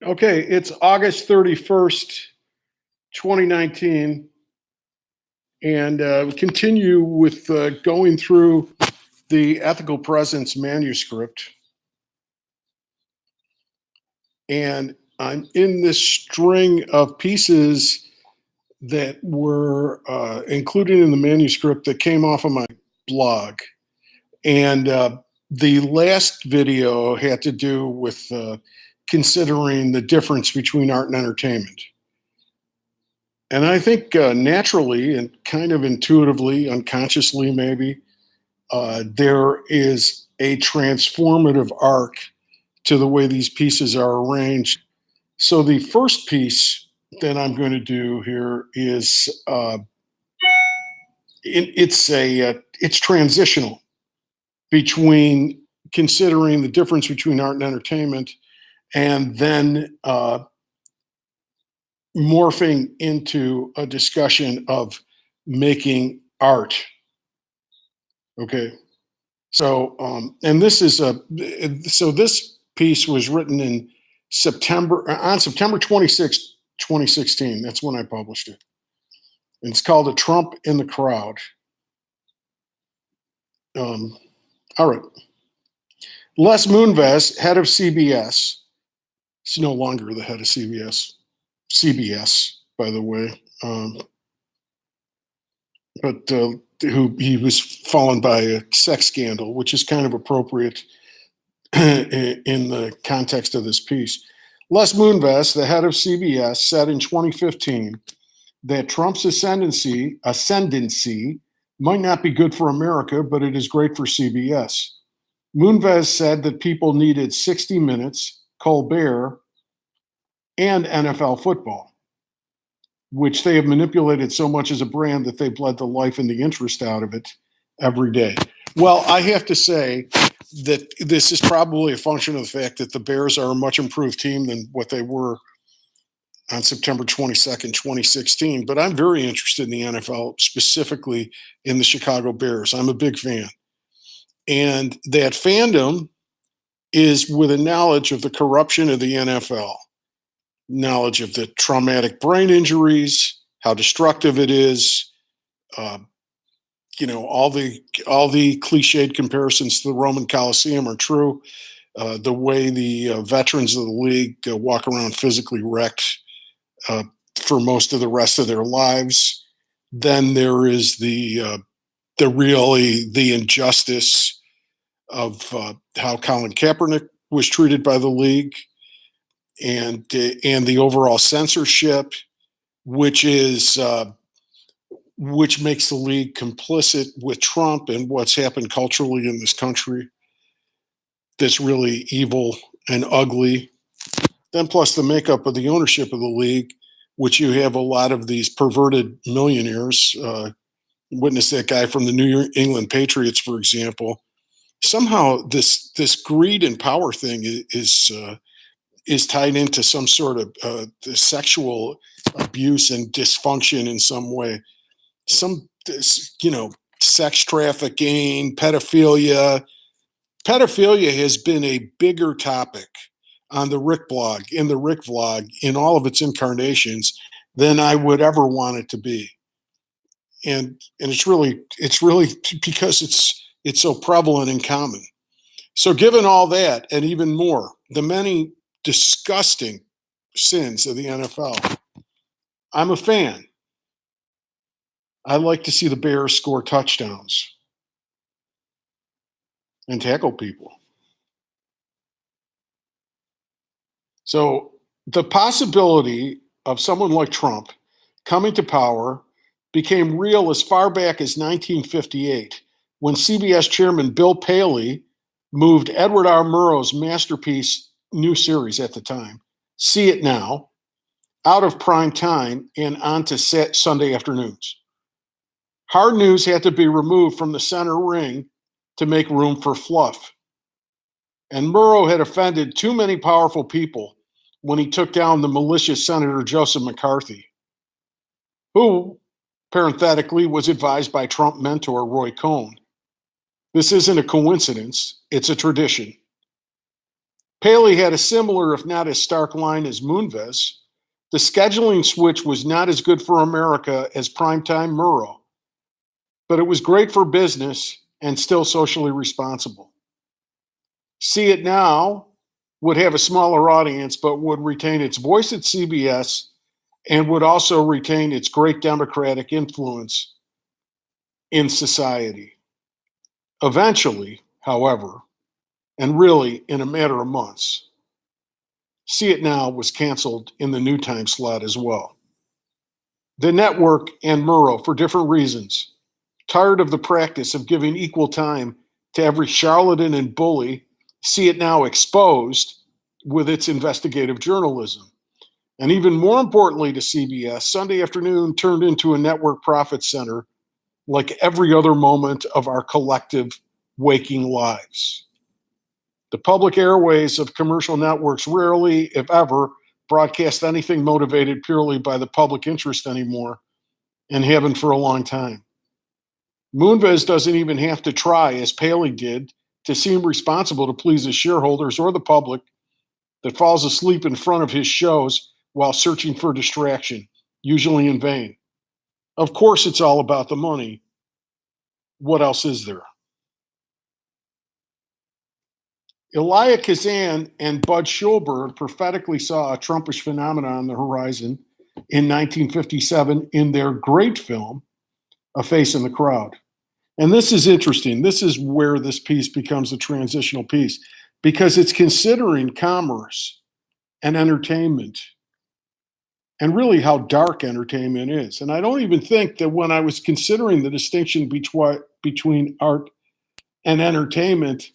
Okay, it's August 31st, 2019, and we continue with going through the Ethical Presence manuscript. And I'm in this string of pieces that were included in the manuscript that came off of my blog. And the last video had to do with considering the difference between art and entertainment. And I think naturally and kind of intuitively, unconsciously maybe, there is a transformative arc to the way these pieces are arranged. So the first piece that I'm going to do here is it's transitional between considering the difference between art and entertainment, and then morphing into a discussion of making art. Okay. So, and this is so this piece was written in on September 26th, 2016. That's when I published it. And it's called A Trump in the Crowd. All right. Les Moonves, head of CBS. He's no longer the head of CBS, by the way. But who he was fallen by a sex scandal, which is kind of appropriate in the context of this piece. Les Moonves, the head of CBS, said in 2015 that Trump's ascendancy might not be good for America, but it is great for CBS. Moonves said that people needed 60 Minutes, Colbert, and NFL football, which they have manipulated so much as a brand that they bled the life and the interest out of it every day. Well, I have to say that this is probably a function of the fact that the Bears are a much improved team than what they were on September 22nd, 2016. But I'm very interested in the NFL, specifically in the Chicago Bears. I'm a big fan. And that fandom is with a knowledge of the corruption of the NFL, knowledge of the traumatic brain injuries, how destructive it is, all the cliched comparisons to the Roman Coliseum are true. The way the veterans of the league walk around physically wrecked for most of the rest of their lives. Then there is the injustice of how Colin Kaepernick was treated by the league, and the overall censorship, which makes the league complicit with Trump and what's happened culturally in this country. That's really evil and ugly. Then plus the makeup of the ownership of the league, which you have a lot of these perverted millionaires. Witness that guy from the New England Patriots, for example. Somehow this greed and power thing is tied into some sort of sexual abuse and dysfunction in some way. Sex trafficking, pedophilia. Pedophilia has been a bigger topic on the Rick blog, in the Rick vlog, in all of its incarnations than I would ever want it to be. And it's really because it's so prevalent and common. So given all that and even more, the many disgusting sins of the NFL, I'm a fan. I like to see the Bears score touchdowns and tackle people. So the possibility of someone like Trump coming to power became real as far back as 1958, when CBS chairman Bill Paley moved Edward R. Murrow's masterpiece new series at the time, See It Now, out of prime time and onto Sunday afternoons. Hard news had to be removed from the center ring to make room for fluff. And Murrow had offended too many powerful people when he took down the malicious Senator Joseph McCarthy, who, parenthetically, was advised by Trump mentor Roy Cohn. This isn't a coincidence, it's a tradition. Paley had a similar, if not as stark, line as Moonves. The scheduling switch was not as good for America as primetime Murrow, but it was great for business and still socially responsible. See It Now would have a smaller audience, but would retain its voice at CBS and would also retain its great democratic influence in society. Eventually, however, and really in a matter of months, See It Now was canceled in the new time slot as well. The network and Murrow, for different reasons, tired of the practice of giving equal time to every charlatan and bully, See It Now exposed with its investigative journalism. And even more importantly to CBS, Sunday afternoon turned into a network profit center like every other moment of our collective waking lives. The public airways of commercial networks rarely, if ever, broadcast anything motivated purely by the public interest anymore, and haven't for a long time. Moonves doesn't even have to try, as Paley did, to seem responsible to please his shareholders or the public that falls asleep in front of his shows while searching for distraction, usually in vain. Of course, it's all about the money. What else is there? Elia Kazan and Bud Schulberg prophetically saw a Trumpish phenomenon on the horizon in 1957 in their great film, A Face in the Crowd. And this is interesting. This is where this piece becomes a transitional piece because it's considering commerce and entertainment and really how dark entertainment is. And I don't even think that when I was considering the distinction between art and entertainment,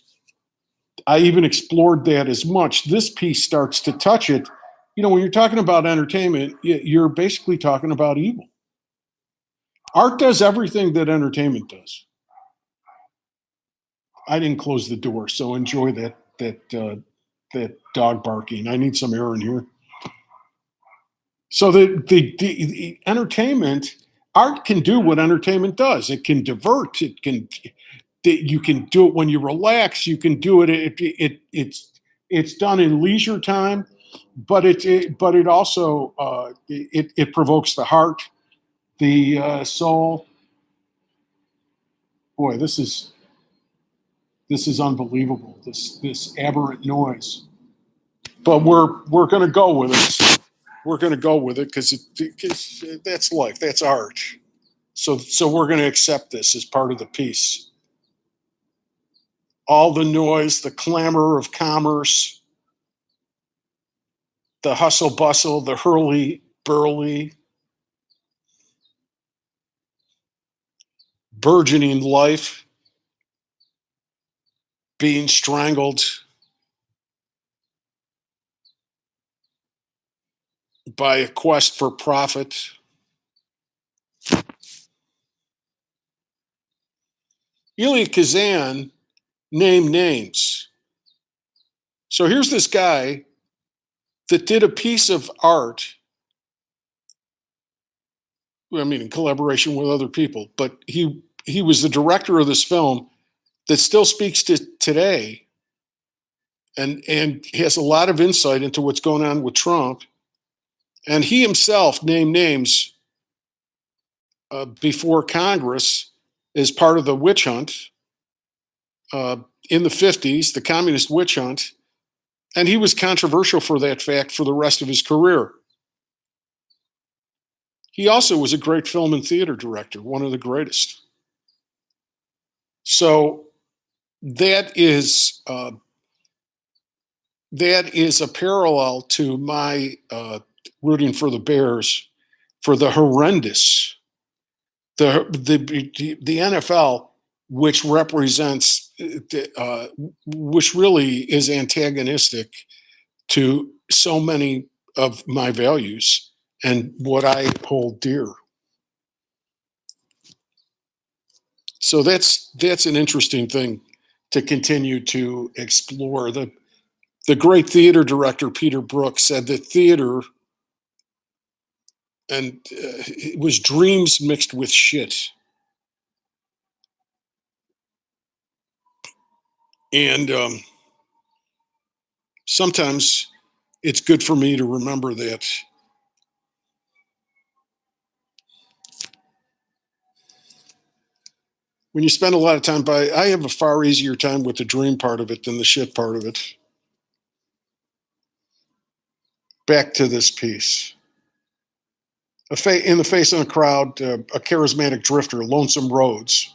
I even explored that as much. This piece starts to touch it. You know, when you're talking about entertainment, you're basically talking about evil. Art does everything that entertainment does. I didn't close the door, so enjoy that dog barking. I need some air in here. So the entertainment, art can do what entertainment does. It can divert. You can do it when you relax. You can do it. It's done in leisure time, but it also it provokes the heart, the soul. Boy, this is unbelievable. This aberrant noise. But we're going to go with it. We're going to go with it because that's life. That's art. So we're going to accept this as part of the piece. All the noise, the clamor of commerce, the hustle bustle, the hurly burly, burgeoning life being strangled by a quest for profit. Elia Kazan named names. So here's this guy that did a piece of art, I mean, in collaboration with other people, but he was the director of this film that still speaks to today and has a lot of insight into what's going on with Trump. And he himself named names before Congress as part of the witch hunt in the 50s, the communist witch hunt. And he was controversial for that fact for the rest of his career. He also was a great film and theater director, one of the greatest. So that is a parallel to my rooting for the Bears for the horrendous, the NFL, which represents, which really is antagonistic to so many of my values and what I hold dear. So that's an interesting thing to continue to explore. The great theater director Peter Brook said that theater it was dreams mixed with shit. And sometimes it's good for me to remember that when you spend a lot of time I have a far easier time with the dream part of it than the shit part of it. Back to this piece. In the face of the crowd, a charismatic drifter, Lonesome Rhodes,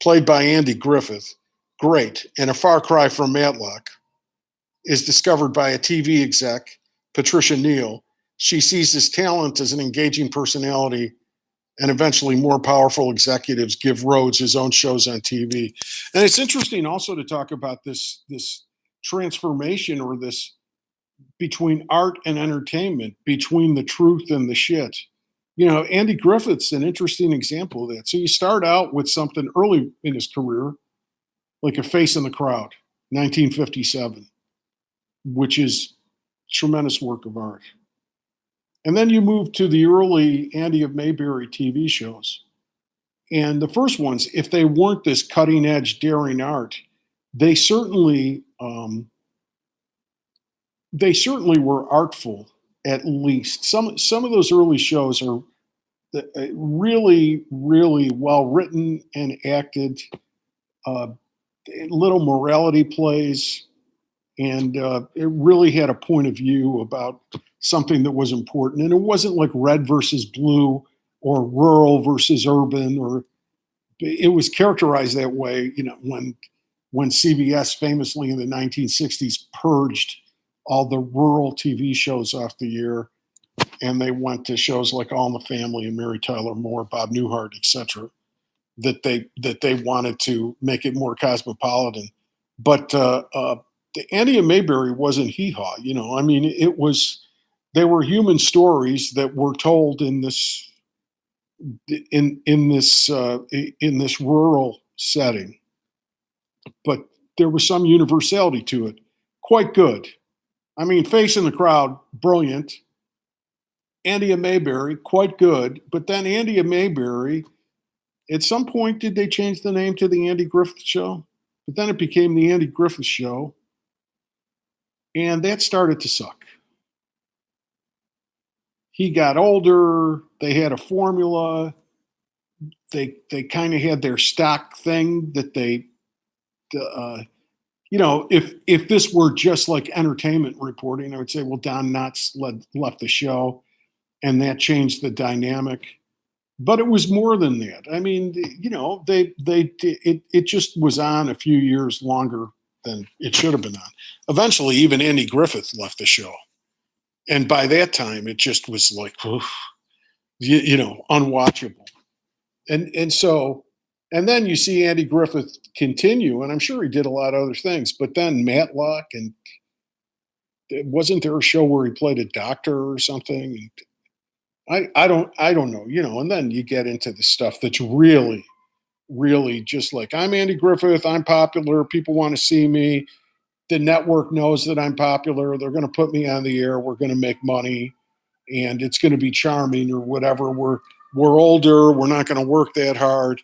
played by Andy Griffith, great, and a far cry from Matlock, is discovered by a TV exec, Patricia Neal. She sees his talent as an engaging personality, and eventually more powerful executives give Rhodes his own shows on TV. And it's interesting also to talk about this transformation, or this between art and entertainment, between the truth and the shit. Andy Griffith's an interesting example of that. So you start out with something early in his career, like A Face in the Crowd, 1957, which is tremendous work of art. And then you move to the early Andy of Mayberry TV shows. And the first ones, if they weren't this cutting edge, daring art, they certainly were artful. At least some of those early shows are really, really well written and acted. Little morality plays, and it really had a point of view about something that was important. And it wasn't like red versus blue or rural versus urban, or it was characterized that way. When CBS famously in the 1960s purged all the rural TV shows off the air, and they went to shows like All in the Family and Mary Tyler Moore, Bob Newhart, etc., that they wanted to make it more cosmopolitan. But Andy and Mayberry wasn't hee-haw. They were human stories that were told in this rural setting, but there was some universality to it. Quite good. Face in the Crowd, brilliant. Andy and Mayberry, quite good. But then Andy and Mayberry, at some point, did they change the name to the Andy Griffith Show? But then it became the Andy Griffith Show, and that started to suck. He got older. They had a formula. They kind of had their stock thing that they, if this were just like entertainment reporting, I would say, well, Don Knotts left the show, and that changed the dynamic. But it was more than that. It just was on a few years longer than it should have been on. Eventually, even Andy Griffith left the show, and by that time, it just was like, unwatchable. And then you see Andy Griffith continue, and I'm sure he did a lot of other things. But then Matlock, and wasn't there a show where he played a doctor or something? And I don't know, and then you get into the stuff that's really, really just like, I'm Andy Griffith, I'm popular, people want to see me, the network knows that I'm popular, they're going to put me on the air, we're going to make money, and it's going to be charming or whatever. We're older, we're not going to work that hard.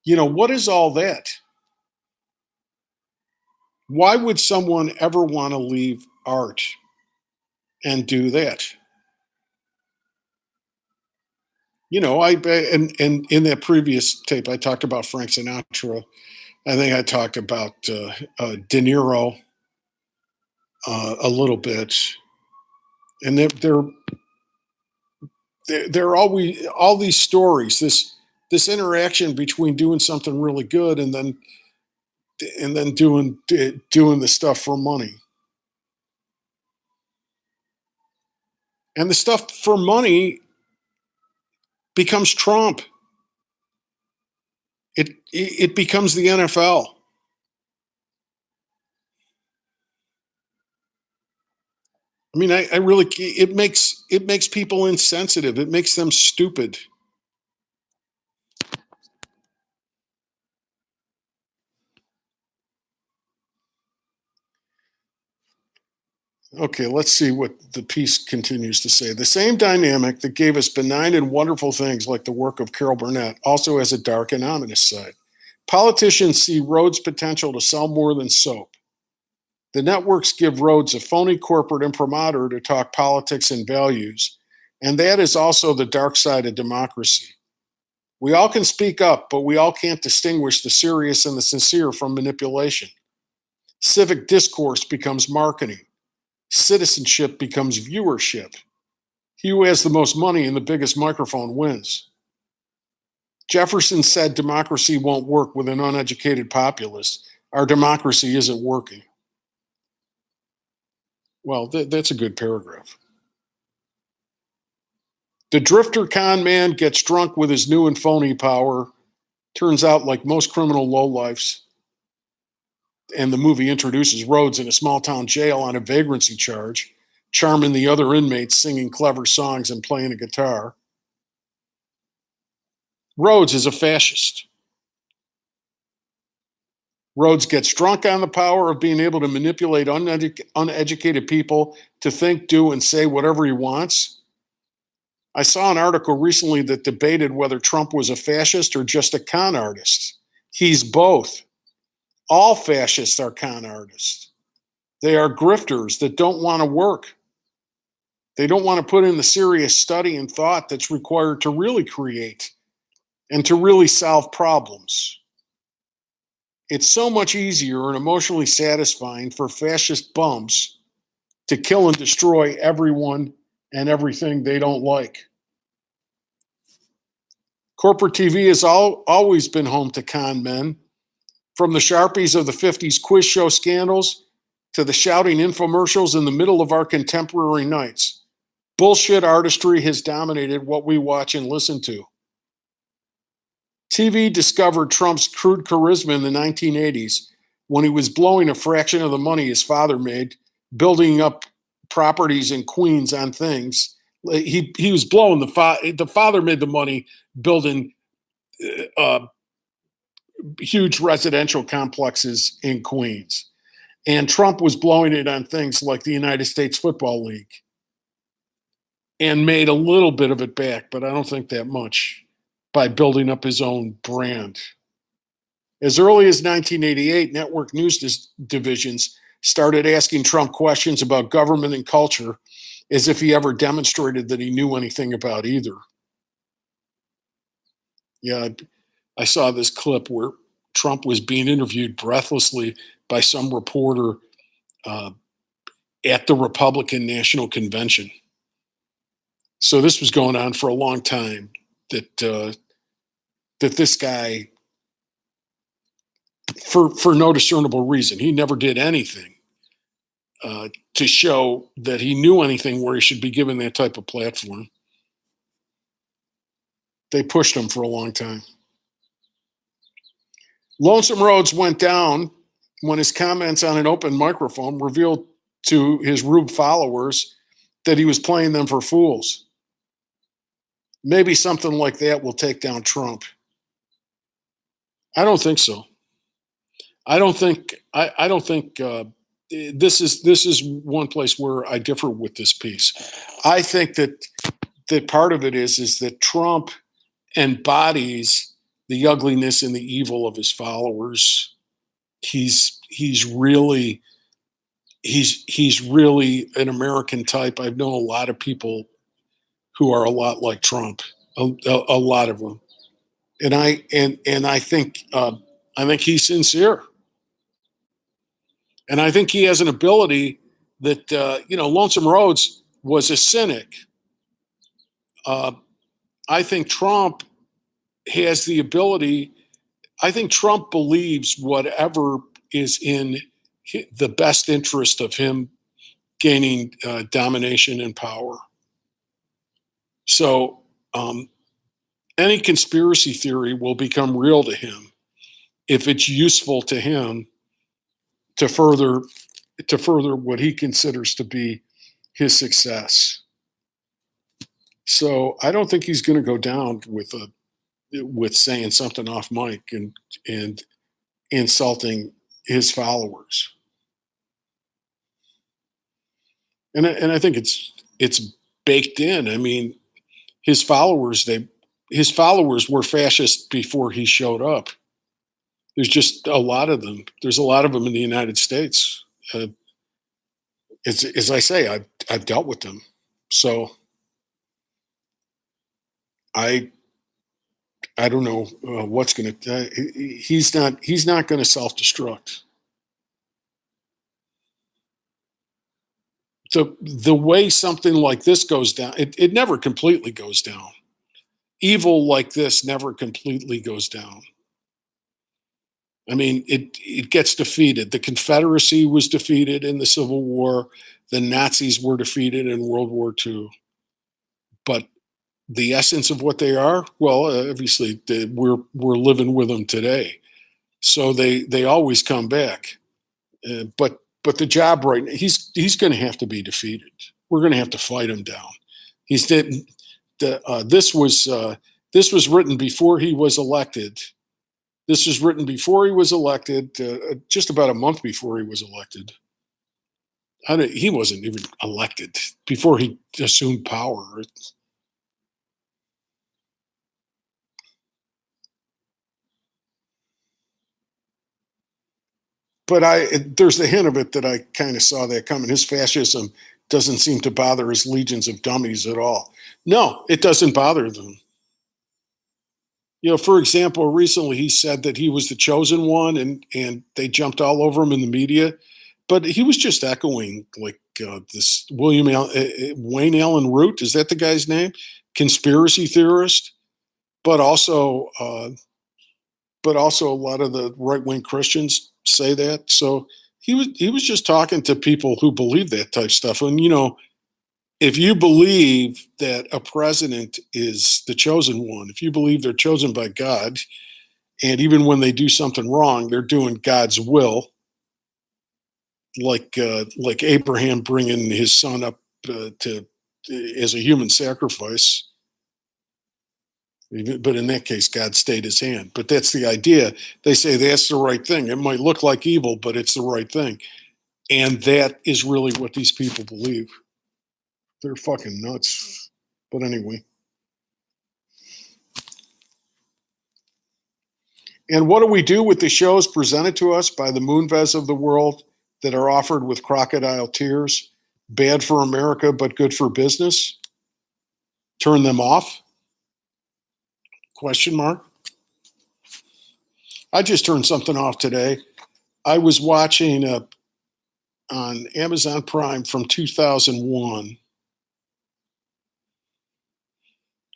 What is all that? Why would someone ever want to leave art and do that? And in that previous tape, I talked about Frank Sinatra. I think I talked about De Niro a little bit, and they're always all these stories. This interaction between doing something really good and then doing the stuff for money, and the stuff for money becomes Trump. It becomes the NFL. I really, it makes people insensitive. It makes them stupid. Okay, let's see what the piece continues to say. The same dynamic that gave us benign and wonderful things like the work of Carol Burnett also has a dark and ominous side. Politicians see Rhodes' potential to sell more than soap. The networks give Rhodes a phony corporate imprimatur to talk politics and values, and that is also the dark side of democracy. We all can speak up, but we all can't distinguish the serious and the sincere from manipulation. Civic discourse becomes marketing. Citizenship becomes viewership. He who has the most money and the biggest microphone wins. Jefferson said democracy won't work with an uneducated populace. Our democracy isn't working. Well, that's a good paragraph. The drifter con man gets drunk with his new and phony power. Turns out, like most criminal lowlifes, and the movie introduces Rhodes in a small town jail on a vagrancy charge, charming the other inmates, singing clever songs and playing a guitar. Rhodes is a fascist. Rhodes gets drunk on the power of being able to manipulate uneducated people to think, do, and say whatever he wants. I saw an article recently that debated whether Trump was a fascist or just a con artist. He's both. All fascists are con artists. They are grifters that don't want to work. They don't want to put in the serious study and thought that's required to really create and to really solve problems. It's so much easier and emotionally satisfying for fascist bums to kill and destroy everyone and everything they don't like. Corporate TV has always been home to con men, from the Sharpies of the 50s quiz show scandals to the shouting infomercials in the middle of our contemporary nights. Bullshit artistry has dominated what we watch and listen to. TV discovered Trump's crude charisma in the 1980s when he was blowing a fraction of the money his father made, building up properties in Queens on things. He was blowing the father made the money building huge residential complexes in Queens. And Trump was blowing it on things like the United States Football League and made a little bit of it back, but I don't think that much, by building up his own brand. As early as 1988, network news divisions started asking Trump questions about government and culture as if he ever demonstrated that he knew anything about either. Yeah, I saw this clip where Trump was being interviewed breathlessly by some reporter at the Republican National Convention. So this was going on for a long time, that this guy, for no discernible reason, he never did anything to show that he knew anything where he should be given that type of platform. They pushed him for a long time. Lonesome Rhodes went down when his comments on an open microphone revealed to his Rube followers that he was playing them for fools. Maybe something like that will take down Trump. I don't think so. I don't think this is one place where I differ with this piece. I think that part of it is that Trump embodies the ugliness and the evil of his followers. He's really an American type. I've known a lot of people who are a lot like Trump, a lot of them, and I think he's sincere, and I think he has an ability that Lonesome Rhodes was a cynic. I think Trump has the ability. I think Trump believes whatever is in the best interest of him gaining domination and power. So any conspiracy theory will become real to him if it's useful to him to further what he considers to be his success. So I don't think he's going to go down with saying something off mic and insulting his followers. And I think it's baked in. I mean, his followers were fascist before he showed up. There's just a lot of them. There's a lot of them in the United States. as I say, I've dealt with them, so I I don't know what's going to. He's not going to self destruct. The way something like this goes down, it never completely goes down. Evil like this never completely goes down. I mean, it gets defeated. The Confederacy was defeated in the Civil War. The Nazis were defeated in World War II. But the essence of what they are, well, obviously we're living with them today. So they always come back. But the job right now, he's going to have to be defeated. We're going to have to fight him down. He's did this was written before he was elected. This was written before he was elected, just about a month before he was elected. He wasn't even elected before he assumed power. But there's the hint of it that I kind of saw that coming. His fascism doesn't seem to bother his legions of dummies at all. No, it doesn't bother them. You know, for example, recently he said that he was the chosen one, and they jumped all over him in the media, but he was just echoing like this Wayne Allen Root, is that the guy's name? Conspiracy theorist, but also a lot of the right wing Christians say that. So he was just talking to people who believe that type stuff. And you know, if you believe that a president is the chosen one, if you believe they're chosen by God, and even when they do something wrong, they're doing God's will, like Abraham bringing his son up to as a human sacrifice. But in that case, God stayed his hand. But that's the idea. They say that's the right thing. It might look like evil, but it's the right thing. And that is really what these people believe. They're fucking nuts. But anyway. And what do we do with the shows presented to us by the Moonves of the world that are offered with crocodile tears? Bad for America, but good for business? Turn them off? Question mark. I just turned something off today. I was watching on Amazon Prime from 2001.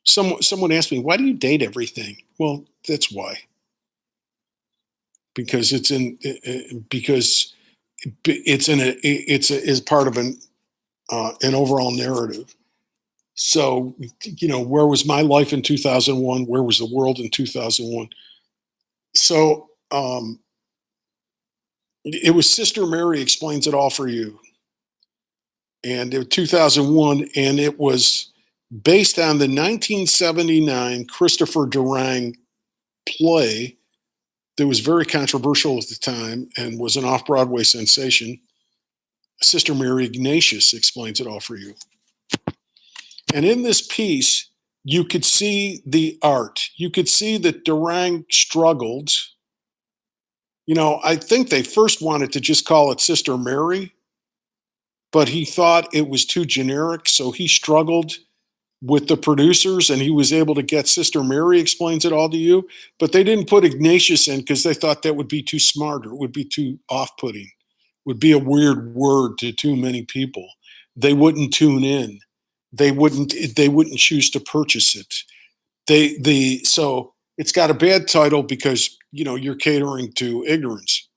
Someone asked me, why do you date everything? Well, that's why. Because it's is part of an overall narrative. So, you know, where was my life in 2001? Where was the world in 2001? So, it was Sister Mary Explains It All for You. And it was 2001, and it was based on the 1979 Christopher Durang play that was very controversial at the time and was an off-Broadway sensation. Sister Mary Ignatius Explains It All for You. And in this piece, you could see the art. You could see that Durang struggled. You know, I think they first wanted to just call it Sister Mary, but he thought it was too generic, so he struggled with the producers and he was able to get Sister Mary Explains It All to You, but they didn't put Ignatius in because they thought that would be too smart or it would be too off-putting, would be a weird word to too many people. They wouldn't tune in. They wouldn't choose to purchase it. So it's got a bad title because, you know, you're catering to ignorance.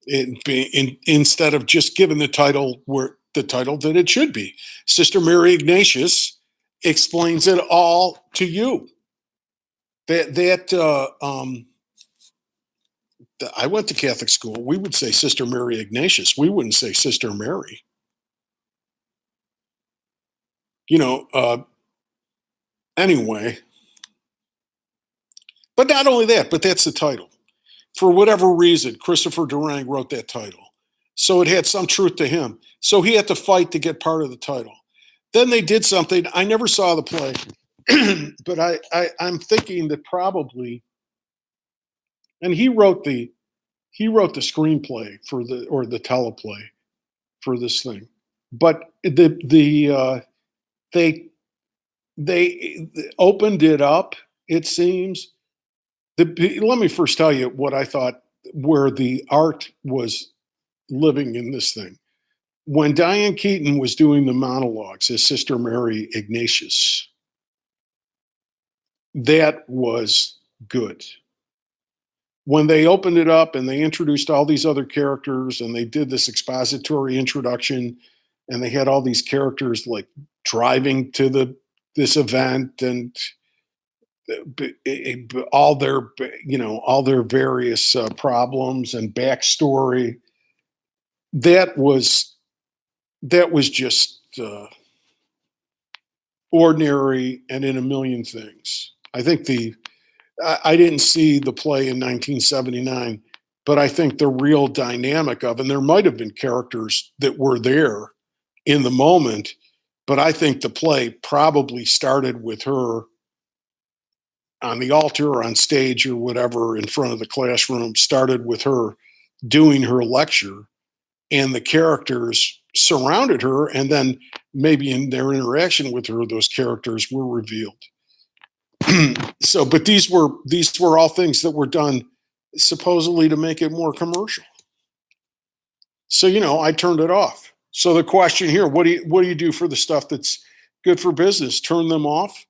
Instead of just giving the title that it should be. Sister Mary Ignatius Explains It All to You. I went to Catholic school. We would say Sister Mary Ignatius. We wouldn't say Sister Mary. You know, anyway. But not only that, but that's the title. For whatever reason, Christopher Durang wrote that title. So it had some truth to him. So he had to fight to get part of the title. Then they did something. I never saw the play, but I'm thinking that probably, and he wrote the screenplay for the teleplay for this thing. But they they opened it up, it seems. Let me first tell you what I thought where the art was living in this thing. When Diane Keaton was doing the monologues as Sister Mary Ignatius, that was good. When they opened it up and they introduced all these other characters and they did this expository introduction and they had all these characters like driving to the this event and all their all their various problems and backstory, that was just ordinary and in a million things. I think I didn't see the play in 1979, but I think the real dynamic of, and there might have been characters that were there in the moment, but I think the play probably started with her on the altar or on stage or whatever in front of the classroom, started with her doing her lecture, and the characters surrounded her, and then maybe in their interaction with her, those characters were revealed. So, but these were all things that were done supposedly to make it more commercial. So, I turned it off. So the question here, what do you do for the stuff that's good for business? Turn them off?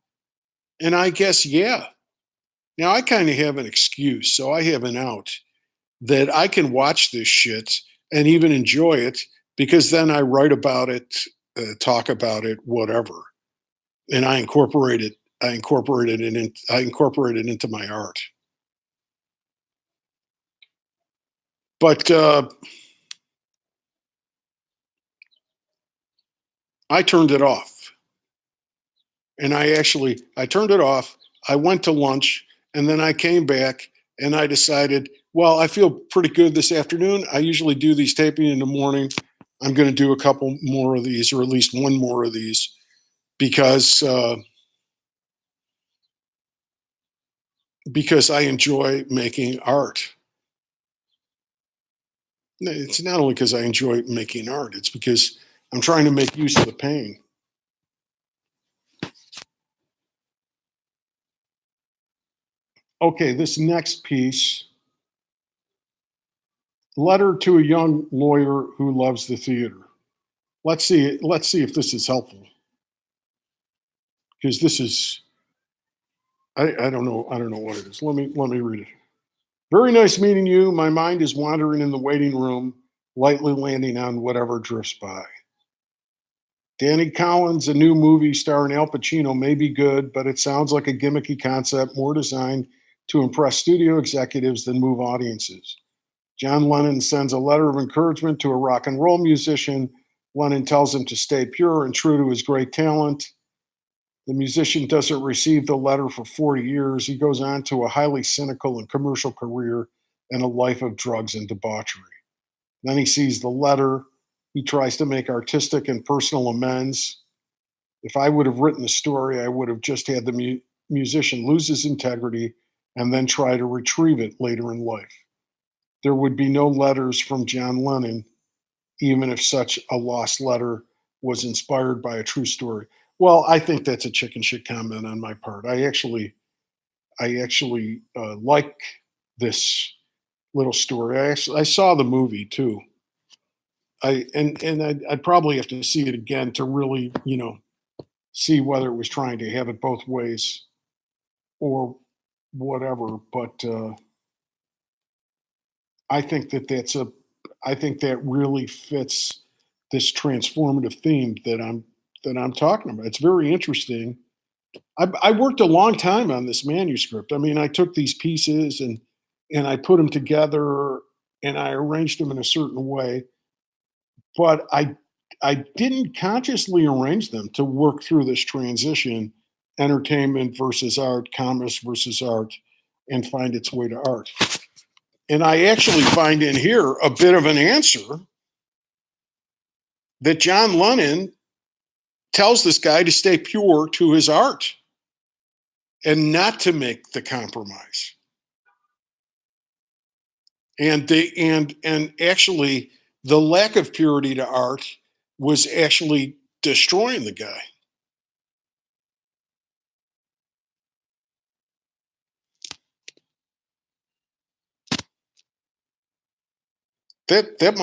And I guess, yeah. Now I kind of have an excuse, so I have an out that I can watch this shit and even enjoy it because then I write about it, talk about it, whatever, and I incorporate it. I incorporate it into my art. But I turned it off, and I turned it off. I went to lunch, and then I came back, and I decided, well, I feel pretty good this afternoon. I usually do these taping in the morning. I'm going to do a couple more of these, or at least one more of these, because I enjoy making art. It's not only because I enjoy making art, it's because I'm trying to make use of the pain. Okay, this next piece, letter to a young lawyer who loves the theater. Let's see if this is helpful. Because this is I don't know what it is. Let me read it. Very nice meeting you. My mind is wandering in the waiting room, lightly landing on whatever drifts by. Danny Collins, a new movie starring Al Pacino, may be good, but it sounds like a gimmicky concept more designed to impress studio executives than move audiences. John Lennon sends a letter of encouragement to a rock and roll musician. Lennon tells him to stay pure and true to his great talent. The musician doesn't receive the letter for 40 years. He goes on to a highly cynical and commercial career and a life of drugs and debauchery. Then he sees the letter. He tries to make artistic and personal amends. If I would have written the story, I would have just had the musician lose his integrity and then try to retrieve it later in life. There would be no letters from John Lennon, even if such a lost letter was inspired by a true story. Well, I think that's a chicken shit comment on my part. I actually like this little story. I saw the movie too. I'd probably have to see it again to really, see whether it was trying to have it both ways or whatever. But I think I think that really fits this transformative theme that I'm talking about. It's very interesting. I worked a long time on this manuscript. I mean, I took these pieces and I put them together and I arranged them in a certain way, but I didn't consciously arrange them to work through this transition, entertainment versus art, commerce versus art, and find its way to art. And I actually find in here a bit of an answer that John Lennon tells this guy to stay pure to his art and not to make the compromise. And actually The lack of purity to art was actually destroying the guy. That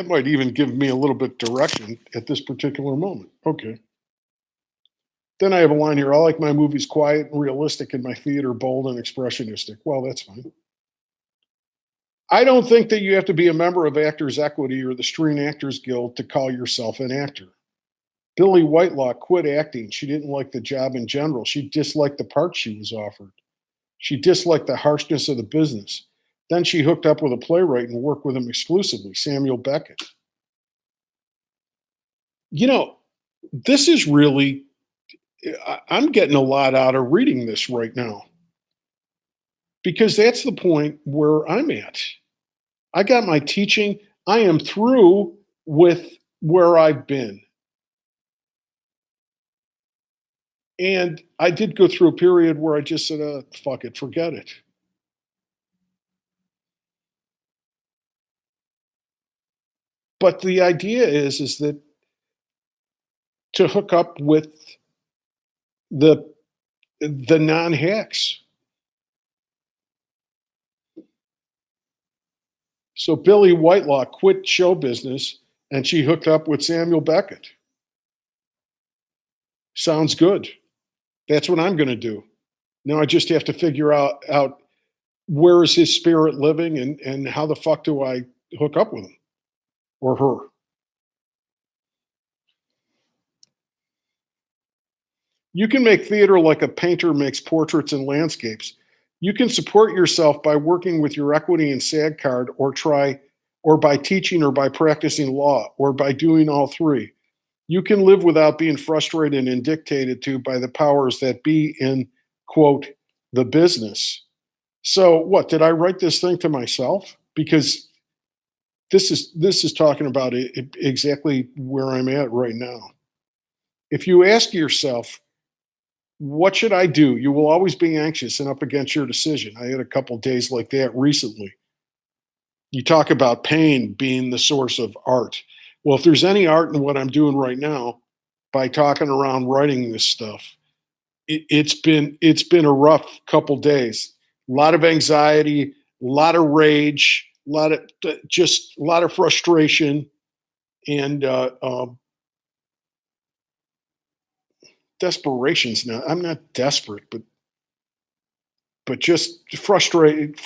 might even give me a little bit direction at this particular moment. Okay. Then I have a line here. I like my movies quiet and realistic and my theater bold and expressionistic. Well, that's fine. I don't think that you have to be a member of Actors Equity or the Screen Actors Guild to call yourself an actor. Billy Whitelaw quit acting. She didn't like the job in general. She disliked the part she was offered. She disliked the harshness of the business. Then she hooked up with a playwright and worked with him exclusively, Samuel Beckett. You know, this is really, I'm getting a lot out of reading this right now because that's the point where I'm at. I got my teaching. I am through with where I've been. And I did go through a period where I just said, fuck it, forget it. But the idea is that to hook up with the the non-hacks. So Billy Whitelaw quit show business and she hooked up with Samuel Beckett. Sounds good. That's what I'm going to do. Now I just have to figure out where is his spirit living and how the fuck do I hook up with him or her. You can make theater like a painter makes portraits and landscapes. You can support yourself by working with your equity and SAG card or by teaching or by practicing law or by doing all three. You can live without being frustrated and dictated to by the powers that be in, quote, the business. So what, did I write this thing to myself? Because this is talking about exactly where I'm at right now. If you ask yourself, what should I do? You will always be anxious and up against your decision. I had a couple days like that recently. You talk about pain being the source of art. Well, if there's any art in what I'm doing right now, by talking around writing this stuff, it's been a rough couple days. A lot of anxiety, a lot of rage, a lot of frustration, and desperation's not. I'm not desperate, but just frustrated.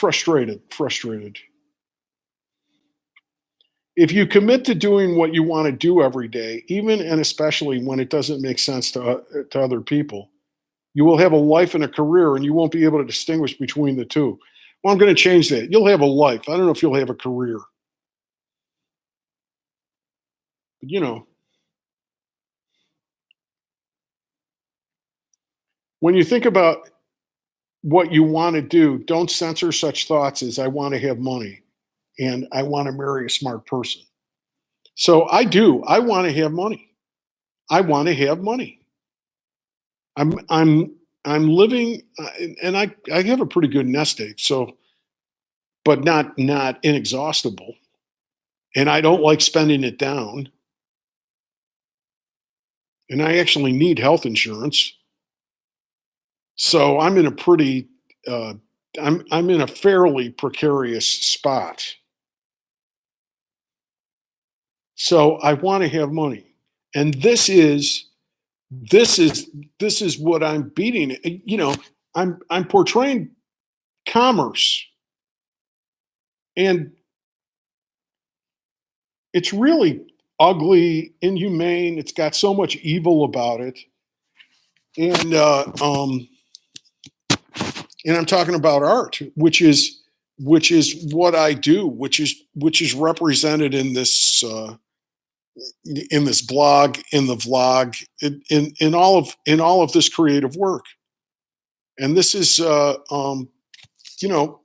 If you commit to doing what you want to do every day, even and especially when it doesn't make sense to other people, you will have a life and a career, and you won't be able to distinguish between the two. Well, I'm going to change that. You'll have a life. I don't know if you'll have a career. But, when you think about what you want to do, don't censor such thoughts as I want to have money and I want to marry a smart person. So I do. I want to have money. I want to have money. I'm living, and I have a pretty good nest egg. So, but not inexhaustible. And I don't like spending it down. And I actually need health insurance. So I'm in a pretty, uh, I'm in a fairly precarious spot. So I want to have money, and this is this is what I'm beating. I'm portraying commerce, and it's really ugly, inhumane. It's got so much evil about it, and I'm talking about art, which is what I do, which is represented in this blog, in the vlog, in all of this creative work. And this is, you know,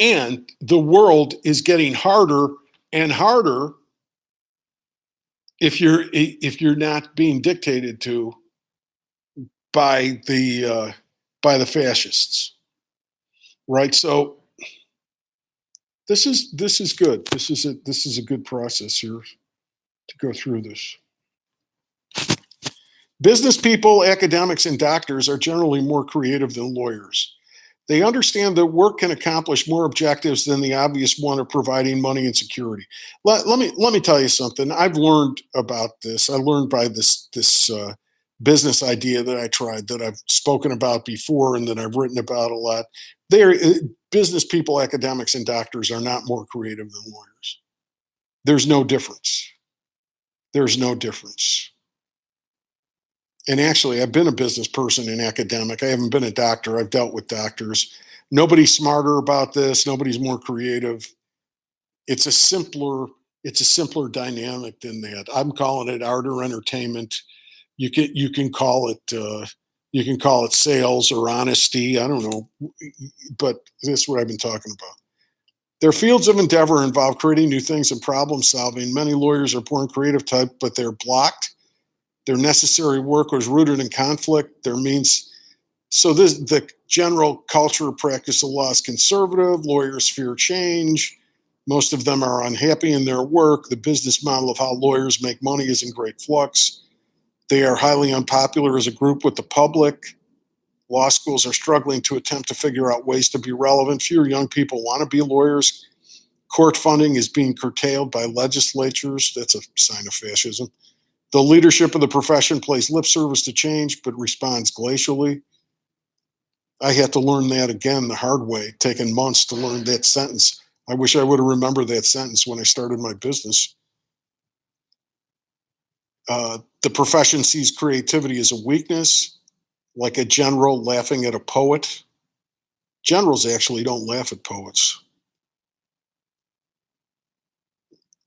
and the world is getting harder and harder if you're not being dictated to by the fascists. right? So this is good. This is a good process here to go through this. Business people, academics, and doctors are generally more creative than lawyers. They understand that work can accomplish more objectives than the obvious one of providing money and security. Let me tell you something. I've learned about this. I learned by this business idea that I tried, that I've spoken about before, and that I've written about a lot. They're business people, academics, and doctors are not more creative than lawyers. There's no difference. There's no difference. And actually, I've been a business person and academic. I haven't been a doctor. I've dealt with doctors. Nobody's smarter about this. Nobody's more creative. It's a simpler, it's a simpler dynamic than that. I'm calling it art or entertainment. You can call it you can call it sales or honesty. I don't know, but this is what I've been talking about. Their fields of endeavor involve creating new things and problem solving. Many lawyers are born creative type, but they're blocked. Their necessary work was rooted in conflict. Their means so this the general culture of practice of law is conservative. Lawyers fear change. Most of them are unhappy in their work. The business model of how lawyers make money is in great flux. They are highly unpopular as a group with the public. Law schools are struggling to attempt to figure out ways to be relevant. Fewer young people want to be lawyers. Court funding is being curtailed by legislatures. That's a sign of fascism. The leadership of the profession plays lip service to change, but responds glacially. I had to learn that again the hard way, taking months to learn that sentence. I wish I would have remembered that sentence when I started my business. The profession sees creativity as a weakness, like a general laughing at a poet. Generals actually don't laugh at poets.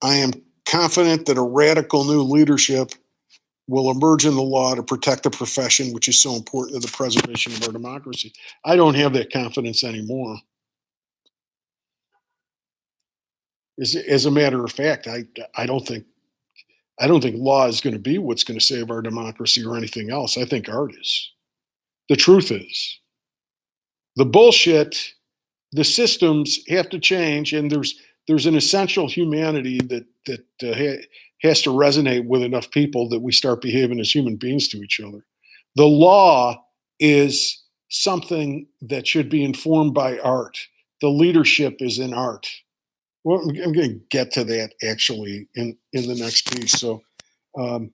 I am confident that a radical new leadership will emerge in the law to protect the profession, which is so important to the preservation of our democracy. I don't have that confidence anymore. As a matter of fact, I don't think law is going to be what's going to save our democracy or anything else. I think art is. The truth is, the bullshit, the systems have to change, and there's an essential humanity that has to resonate with enough people that we start behaving as human beings to each other. The law is something that should be informed by art. The leadership is in art. Well, I'm going to get to that actually in the next piece. So, um,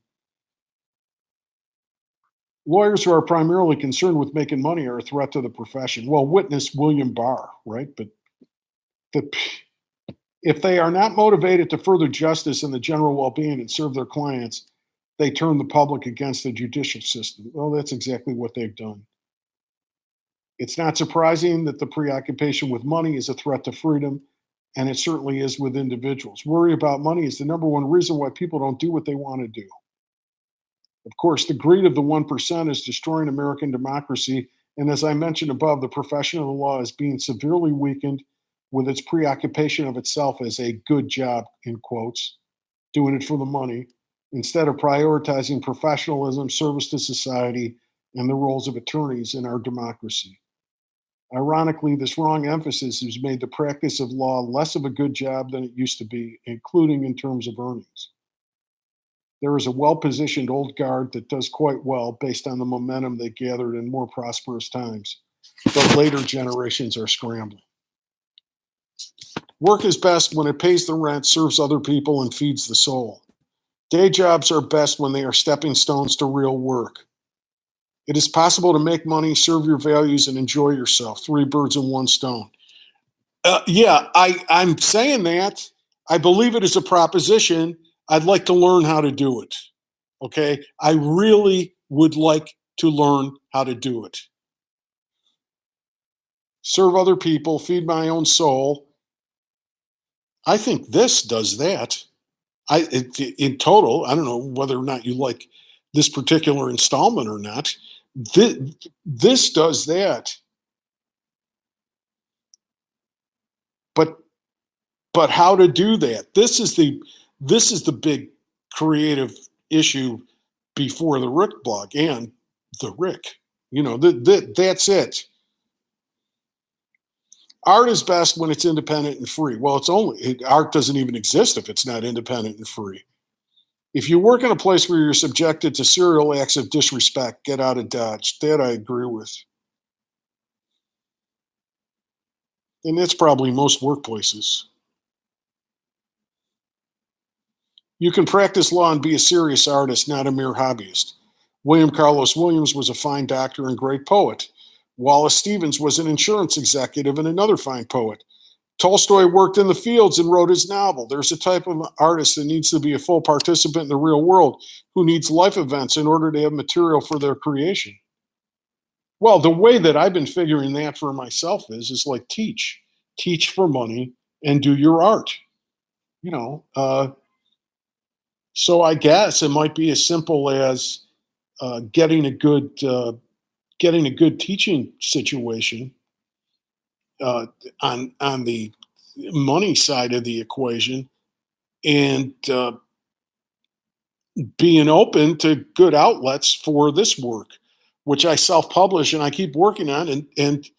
lawyers who are primarily concerned with making money are a threat to the profession. Well, witness William Barr, right? But the, if they are not motivated to further justice and the general well-being and serve their clients, they turn the public against the judicial system. Well, that's exactly what they've done. It's not surprising that the preoccupation with money is a threat to freedom, and it certainly is with individuals. Worry about money is the number one reason why people don't do what they want to do. Of course, the greed of the 1% is destroying American democracy. And as I mentioned above, the profession of the law is being severely weakened with its preoccupation of itself as a good job, in quotes, doing it for the money, instead of prioritizing professionalism, service to society, and the roles of attorneys in our democracy. Ironically, this wrong emphasis has made the practice of law less of a good job than it used to be, including in terms of earnings. There is a well-positioned old guard that does quite well based on the momentum they gathered in more prosperous times, but later generations are scrambling. Work is best when it pays the rent, serves other people, and feeds the soul. Day jobs are best when they are stepping stones to real work. It is possible to make money, serve your values, and enjoy yourself. Three birds in one stone. I'm saying that. I believe it is a proposition. I'd like to learn how to do it. Okay. I really would like to learn how to do it. Serve other people, feed my own soul. I think this does that. In total, I don't know whether or not you like this particular installment or not. This does that. But how to do that? This is the big creative issue before the Rick blog and the Rick. That's it. Art is best when it's independent and free. Well, art doesn't even exist if it's not independent and free. If you work in a place where you're subjected to serial acts of disrespect, get out of Dodge. That I agree with. And that's probably most workplaces. You can practice law and be a serious artist, not a mere hobbyist. William Carlos Williams was a fine doctor and great poet. Wallace Stevens was an insurance executive and another fine poet. Tolstoy worked in the fields and wrote his novel. There's a type of artist that needs to be a full participant in the real world who needs life events in order to have material for their creation. Well, the way that I've been figuring that for myself is like teach for money and do your art. You know, so I guess it might be as simple as getting getting a good teaching situation on the money side of the equation, and being open to good outlets for this work, which I self publish and I keep working on, and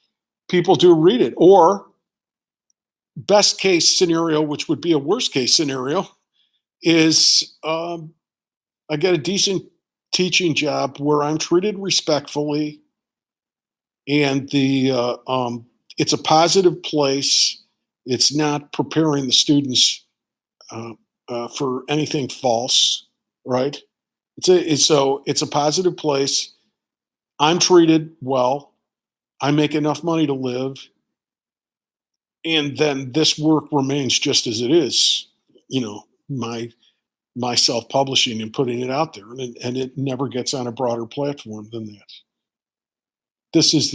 people do read it. Or best case scenario, which would be a worst case scenario, is I get a decent teaching job where I'm treated respectfully, and it's a positive place. It's not preparing the students uh, for anything false, right? It's a positive place. I'm treated well. I make enough money to live, and then this work remains just as it is. You know, my self publishing and putting it out there, and it never gets on a broader platform than that. This is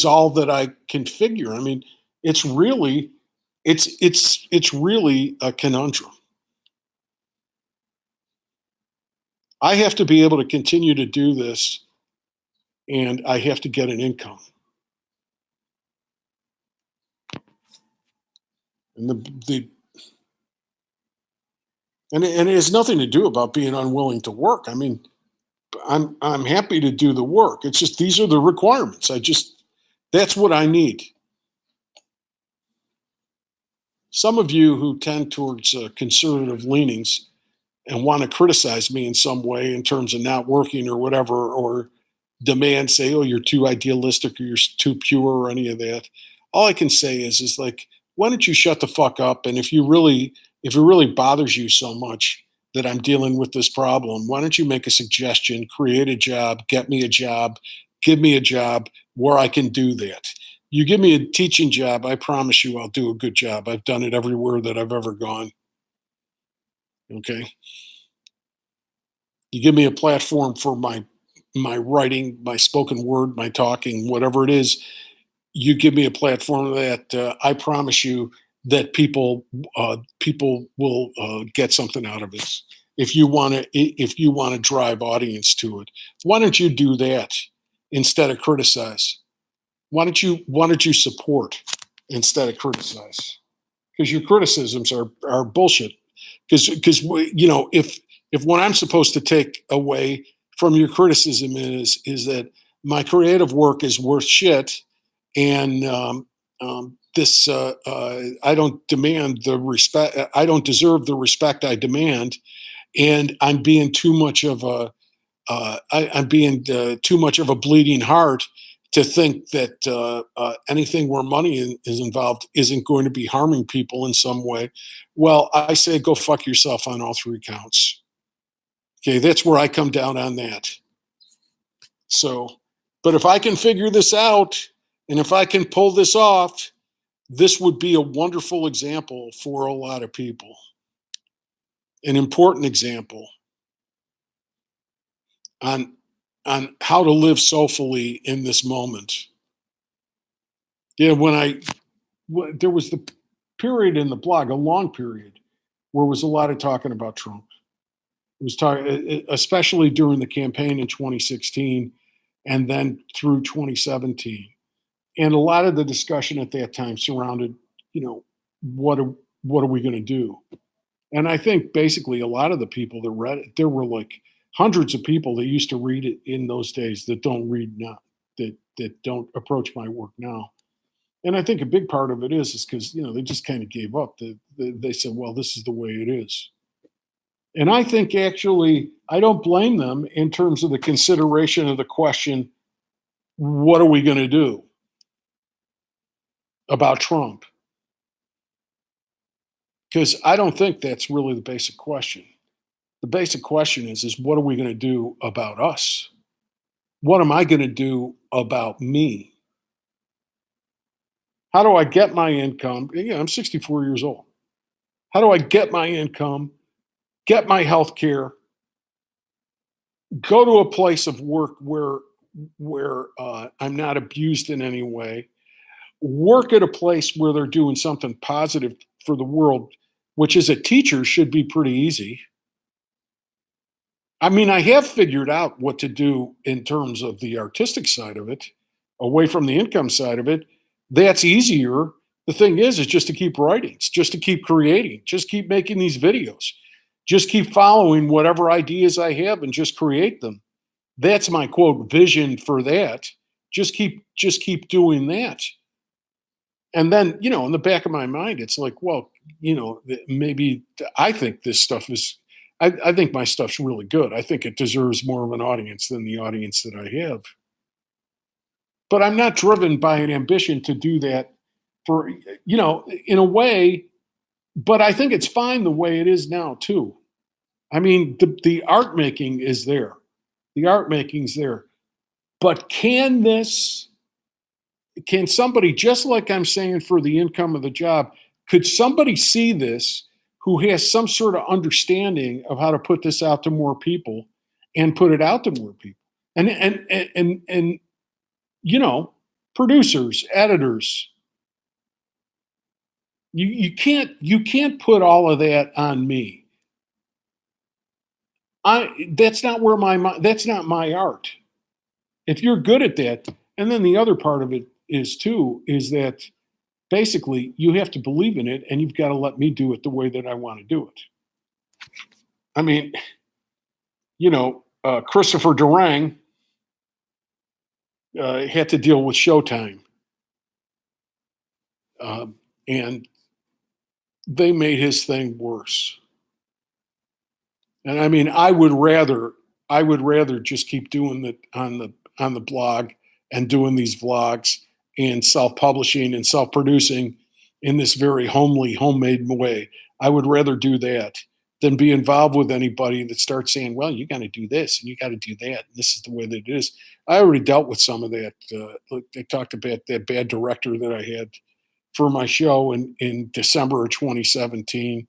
all that I can figure. I mean, it's really it's really a conundrum. I have to be able to continue to do this, and I have to get an income. And the and it has nothing to do about being unwilling to work. I mean, I'm happy to do the work. It's just these are the requirements. That's what I need. Some of you who tend towards conservative leanings and want to criticize me in some way in terms of not working or whatever, or demand, say, oh, you're too idealistic or you're too pure or any of that. All I can say is like, why don't you shut the fuck up? And if it really bothers you so much that I'm dealing with this problem, why don't you make a suggestion, create a job, get me a job, give me a job where I can do that. You give me a teaching job, I promise you I'll do a good job. I've done it everywhere that I've ever gone. Okay. You give me a platform for my writing, my spoken word, my talking, whatever it is. You give me a platform that I promise you that people will get something out of this. If you want to drive audience to it, why don't you do that instead of criticize? Why don't you support instead of criticize? Because your criticisms are bullshit. Because if what I'm supposed to take away from your criticism is that my creative work is worth shit, and this I don't demand the respect. I don't deserve the respect I demand, and I'm being too much of a I'm being too much of a bleeding heart to think that anything where money is involved isn't going to be harming people in some way. Well, I say go fuck yourself on all three counts. Okay, that's where I come down on that. So, but if I can figure this out and if I can pull this off, this would be a wonderful example for a lot of people, an important example on how to live soulfully in this moment. Yeah, there was the period in the blog, a long period, where there was a lot of talking about Trump. It was talking, especially during the campaign in 2016, and then through 2017. And a lot of the discussion at that time surrounded, you know, what are we going to do? And I think basically a lot of the people that read it, there were like hundreds of people that used to read it in those days that don't read now, that don't approach my work now. And I think a big part of it is because they just kind of gave up. They said, well, this is the way it is. And I think actually I don't blame them in terms of the consideration of the question, what are we going to do about Trump? Because I don't think that's really the basic question. The basic question is what are we going to do about us? What am I going to do about me? How do I get my income? Yeah, I'm 64 years old. How do I get my income, get my health care, go to a place of work where I'm not abused in any way, work at a place where they're doing something positive for the world, which as a teacher should be pretty easy. I mean, I have figured out what to do in terms of the artistic side of it, away from the income side of it. That's easier. The thing is just to keep writing, it's just to keep creating, just keep making these videos, just keep following whatever ideas I have and just create them. That's my quote vision for that. Just keep doing that. And then, in the back of my mind, it's like, well, maybe I think this stuff is, I think my stuff's really good. I think it deserves more of an audience than the audience that I have. But I'm not driven by an ambition to do that for, in a way, but I think it's fine the way it is now, too. I mean, the art making is there. The art making's there. But can somebody, just like I'm saying for the income of the job, could somebody see this who has some sort of understanding of how to put this out to more people and put it out to more people? And producers, editors, you can't put all of that on me. That's not that's not my art. If you're good at that, and then the other part of it is that basically you have to believe in it and you've got to let me do it the way that I want to do it. I mean, Christopher Durang had to deal with Showtime. And they made his thing worse. And I mean, I would rather just keep doing it on the blog and doing these vlogs and self-publishing and self-producing in this very homemade way. I would rather do that than be involved with anybody that starts saying, well, you got to do this and you got to do that. And this is the way that it is. I already dealt with some of that. They talked about that bad director that I had for my show in December of 2017.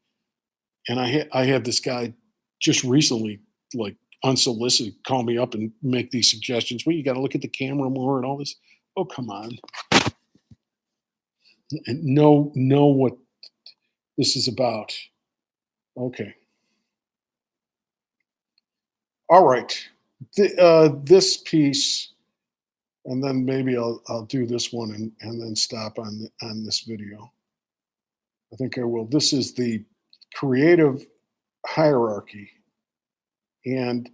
And I had this guy just recently, like unsolicited, call me up and make these suggestions. Well, you got to look at the camera more and all this. Oh, come on. And know what this is about. Okay. All right. This piece, and then maybe I'll do this one and then stop on this video. I think I will. This is the creative hierarchy, and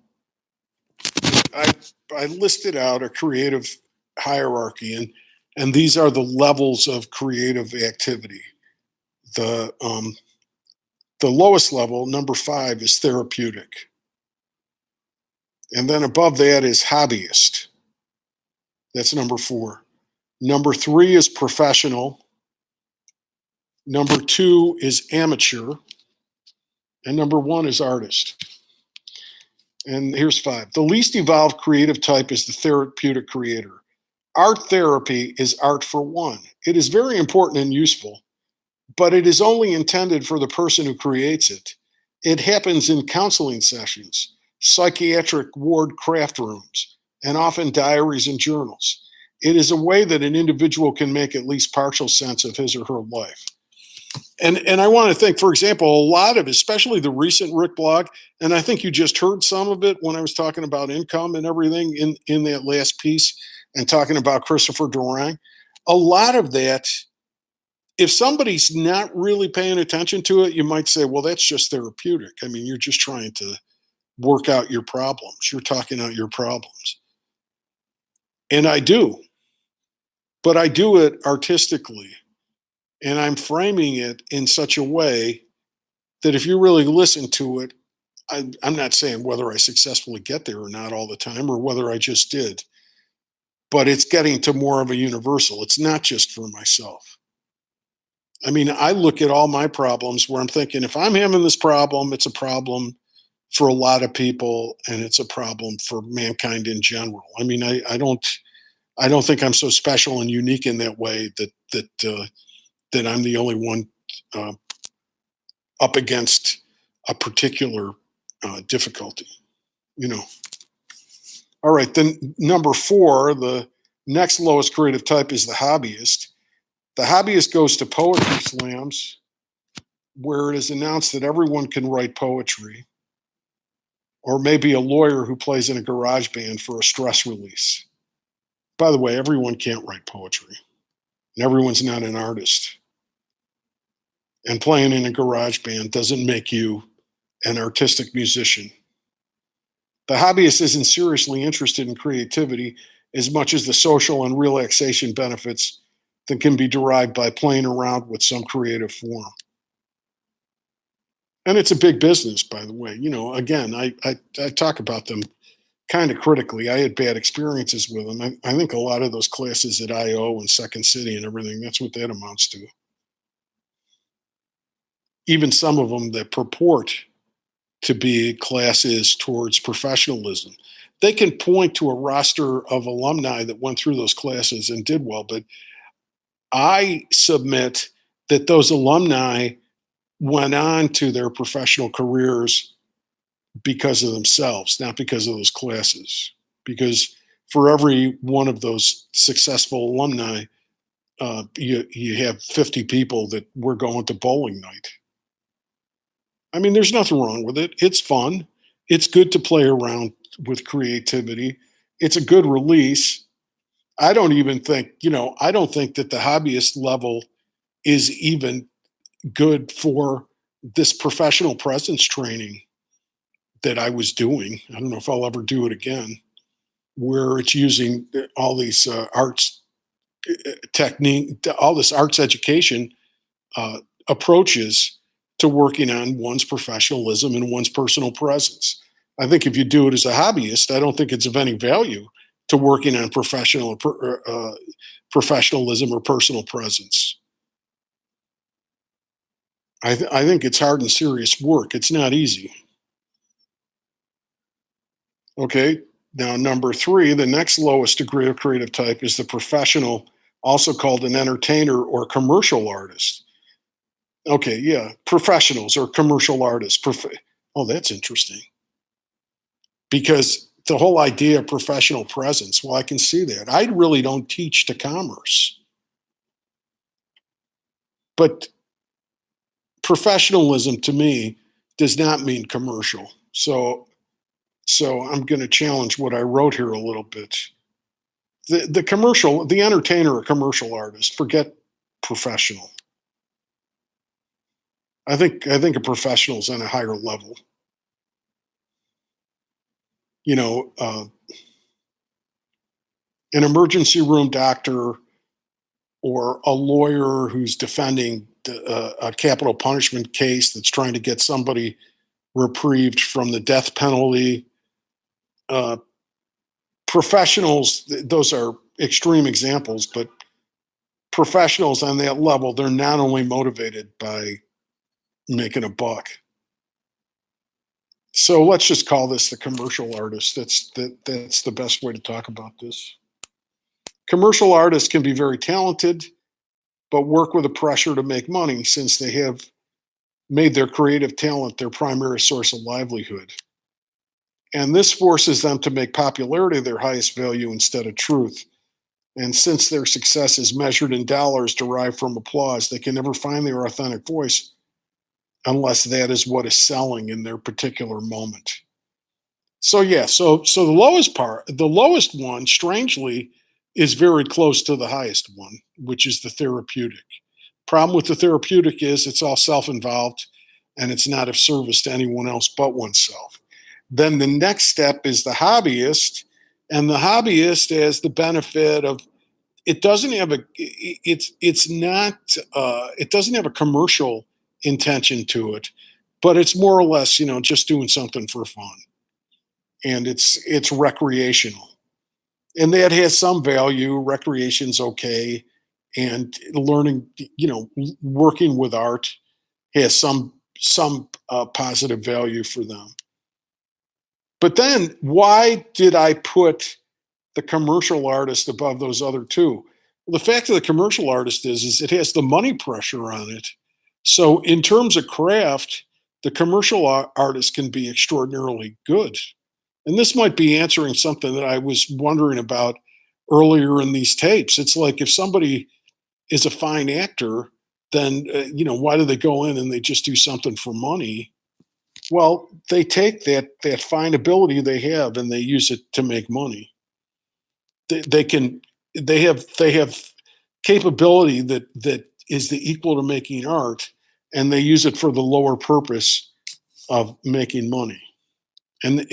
I listed out a creative hierarchy, and these are the levels of creative activity. The lowest level, number 5, is therapeutic. And then above that is hobbyist. That's number 4. Number 3 is professional. Number 2 is amateur. And number 1 is artist. And here's 5. The least evolved creative type is the therapeutic creator. Art therapy is art for one. It is very important and useful, but it is only intended for the person who creates it. It happens in counseling sessions, psychiatric ward craft rooms, and often diaries and journals. It is a way that an individual can make at least partial sense of his or her life. And I want to think, for example, a lot of, especially the recent Rick blog, and I think you just heard some of it when I was talking about income and everything in that last piece and talking about Christopher Durang. A lot of that, if somebody's not really paying attention to it, you might say, well, that's just therapeutic. I mean, you're just trying to work out your problems. You're talking out your problems. And I do, but I do it artistically. And I'm framing it in such a way that if you really listen to it, I'm not saying whether I successfully get there or not all the time or whether I just did, but it's getting to more of a universal. It's not just for myself. I mean, I look at all my problems where I'm thinking if I'm having this problem, it's a problem for a lot of people and it's a problem for mankind in general. I mean, I don't think I'm so special and unique in that way that I'm the only one uh, up against a particular difficulty. You know. All right, then number four, the next lowest creative type is the hobbyist. The hobbyist goes to poetry slams where it is announced that everyone can write poetry, or maybe a lawyer who plays in a garage band for a stress release. By the way, everyone can't write poetry, and everyone's not an artist. And playing in a garage band doesn't make you an artistic musician. The hobbyist isn't seriously interested in creativity as much as the social and relaxation benefits that can be derived by playing around with some creative form. And it's a big business, by the way. You know, again, I talk about them kind of critically. I had bad experiences with them. I think a lot of those classes at IO and Second City and everything, that's what that amounts to. Even some of them that purport to be classes towards professionalism. They can point to a roster of alumni that went through those classes and did well, but I submit that those alumni went on to their professional careers because of themselves, not because of those classes. Because for every one of those successful alumni, you have 50 people that were going to bowling night. I mean, there's nothing wrong with it. It's fun. It's good to play around with creativity. It's a good release. I don't even think, I don't think that the hobbyist level is even good for this professional presence training that I was doing. I don't know if I'll ever do it again, where it's using all these arts technique, all this arts education uh, approaches to working on one's professionalism and one's personal presence. I think if you do it as a hobbyist, I don't think it's of any value to working on professionalism or personal presence. I think it's hard and serious work. It's not easy. Okay. Now, number three, the next lowest degree of creative type is the professional, also called an entertainer or commercial artist. Okay. Yeah. Professionals or commercial artists. Oh, that's interesting. Because the whole idea of professional presence, well, I can see that. I really don't teach to commerce, but professionalism to me does not mean commercial. So I'm going to challenge what I wrote here a little bit. The entertainer or commercial artist, forget professional. I think a professional is on a higher level. You know, an emergency room doctor or a lawyer who's defending a capital punishment case that's trying to get somebody reprieved from the death penalty. Uh, Professionals, those are extreme examples, but professionals on that level, they're not only motivated by making a buck. So let's just call this the commercial artist. That's the best way to talk about this. Commercial artists can be very talented, but work with a pressure to make money since they have made their creative talent their primary source of livelihood. And this forces them to make popularity their highest value instead of truth. And since their success is measured in dollars derived from applause, they can never find their authentic voice unless that is what is selling in their particular moment. So yeah, so the lowest one, strangely, is very close to the highest one, which is the therapeutic. Problem with the therapeutic is it's all self-involved and it's not of service to anyone else but oneself. Then the next step is the hobbyist, and the hobbyist has the benefit of it doesn't have a it's not it doesn't have a commercial intention to it, but it's more or less, just doing something for fun, and it's recreational, and that has some value. Recreation's okay, and learning, working with art has some positive value for them. But then, why did I put the commercial artist above those other two? Well, the fact of the commercial artist is it has the money pressure on it. So in terms of craft, the commercial artist can be extraordinarily good. And this might be answering something that I was wondering about earlier in these tapes. It's like if somebody is a fine actor, then why do they go in and they just do something for money? Well, they take that fine ability they have and they use it to make money. They can they have capability that is the equal to making art, and they use it for the lower purpose of making money. And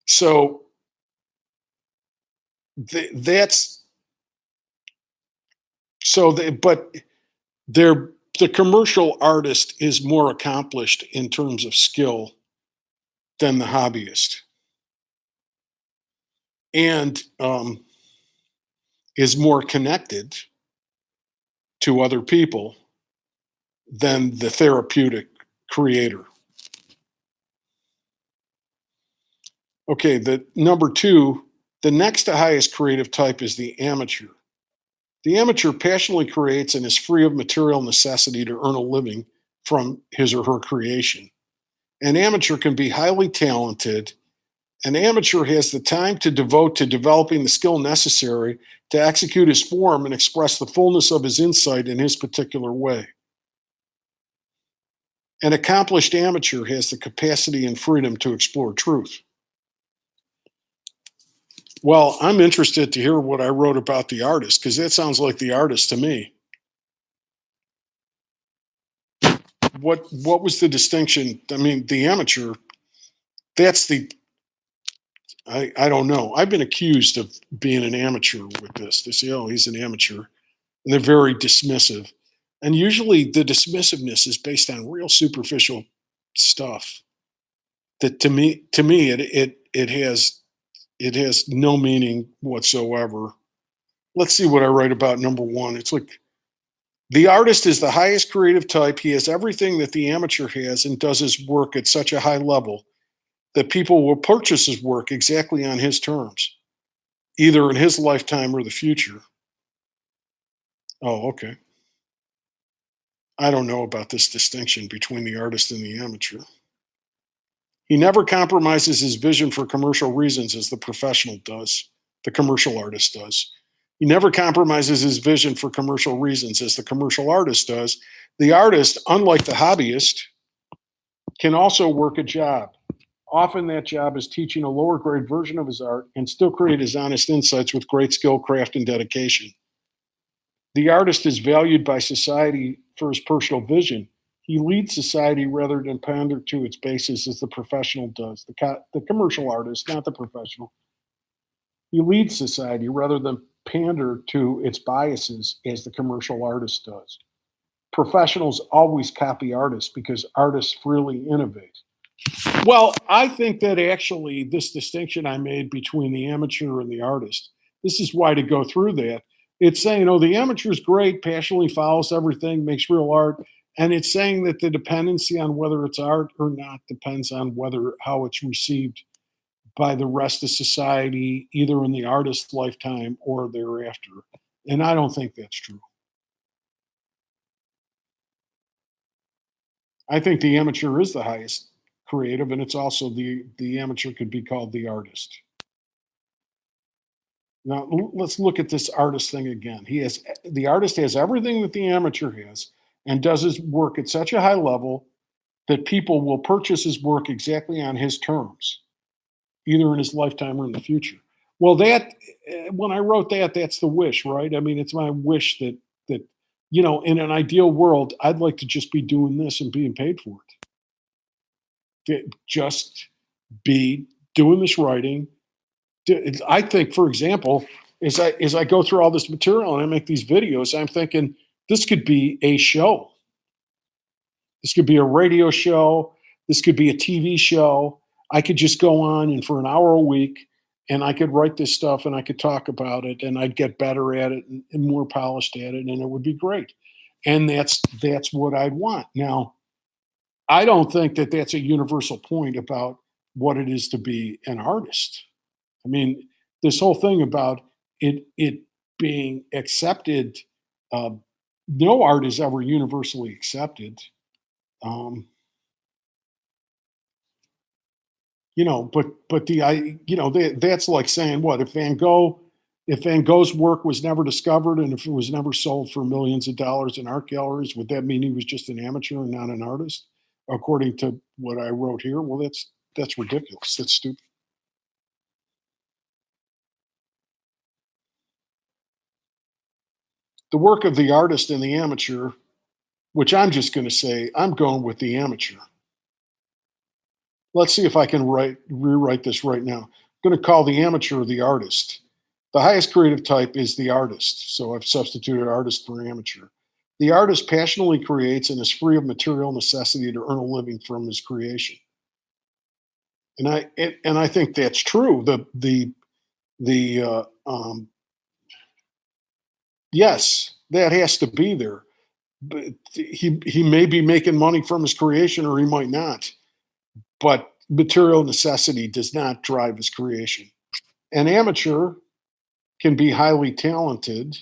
so that's so they but they're the commercial artist is more accomplished in terms of skill than the hobbyist, and is more connected to other people than the therapeutic creator. Okay, the number two, the next to highest creative type is the amateur. The amateur passionately creates and is free of material necessity to earn a living from his or her creation. An amateur can be highly talented. An amateur has the time to devote to developing the skill necessary to execute his form and express the fullness of his insight in his particular way. An accomplished amateur has the capacity and freedom to explore truth. Well, I'm interested to hear what I wrote about the artist because that sounds like the artist to me. What was the distinction? I mean, the amateur, that's the I don't know. I've been accused of being an amateur with this. They say, "Oh, he's an amateur," and they're very dismissive. And usually, the dismissiveness is based on real superficial stuff. That to me, it has no meaning whatsoever. Let's see what I write about number one. It's like the artist is the highest creative type. He has everything that the amateur has and does his work at such a high level that people will purchase his work exactly on his terms, either in his lifetime or the future. Oh, okay. I don't know about this distinction between the artist and the amateur. He never compromises his vision for commercial reasons as the professional does, the commercial artist does. He never compromises his vision for commercial reasons as the commercial artist does. The artist, unlike the hobbyist, can also work a job. Often that job is teaching a lower grade version of his art and still create his honest insights with great skill, craft, and dedication. The artist is valued by society for his personal vision. He leads society rather than pander to its basis as the professional does. The commercial artist, not the professional. He leads society rather than pander to its biases as the commercial artist does. Professionals always copy artists because artists freely innovate. Well, I think that actually this distinction I made between the amateur and the artist, this is why to go through that. It's saying, oh, the amateur is great, passionately follows everything, makes real art. And it's saying that the dependency on whether it's art or not depends on whether how it's received by the rest of society, either in the artist's lifetime or thereafter. And I don't think that's true. I think the amateur is the highest creative, and it's also the amateur could be called the artist. Now let's look at this artist thing again. The artist has everything that the amateur has, and does his work at such a high level that people will purchase his work exactly on his terms, either in his lifetime or in the future. Well, that when I wrote that, that's the wish, right? I mean, it's my wish that in an ideal world, I'd like to just be doing this and being paid for it. just be doing this writing. I think, for example, as I go through all this material and I make these videos, I'm thinking this could be a show. This could be a radio show. This could be a TV show. I could just go on and for an hour a week and I could write this stuff and I could talk about it and I'd get better at it and more polished at it and it would be great. And that's what I'd want. Now, I don't think that that's a universal point about what it is to be an artist. I mean, this whole thing about it being accepted, uh, no art is ever universally accepted. Um, but that's like saying what if Van Gogh's work was never discovered and if it was never sold for millions of dollars in art galleries, would that mean he was just an amateur and not an artist? According to what I wrote here, well, that's ridiculous. That's stupid. The work of the artist and the amateur, which I'm just going to say, I'm going with the amateur. Let's see if I can rewrite this right now. I'm going to call the amateur the artist. The highest creative type is the artist. So I've substituted artist for amateur. The artist passionately creates and is free of material necessity to earn a living from his creation. And I think that's true. Yes, that has to be there. But he may be making money from his creation or he might not. But material necessity does not drive his creation. An amateur can be highly talented,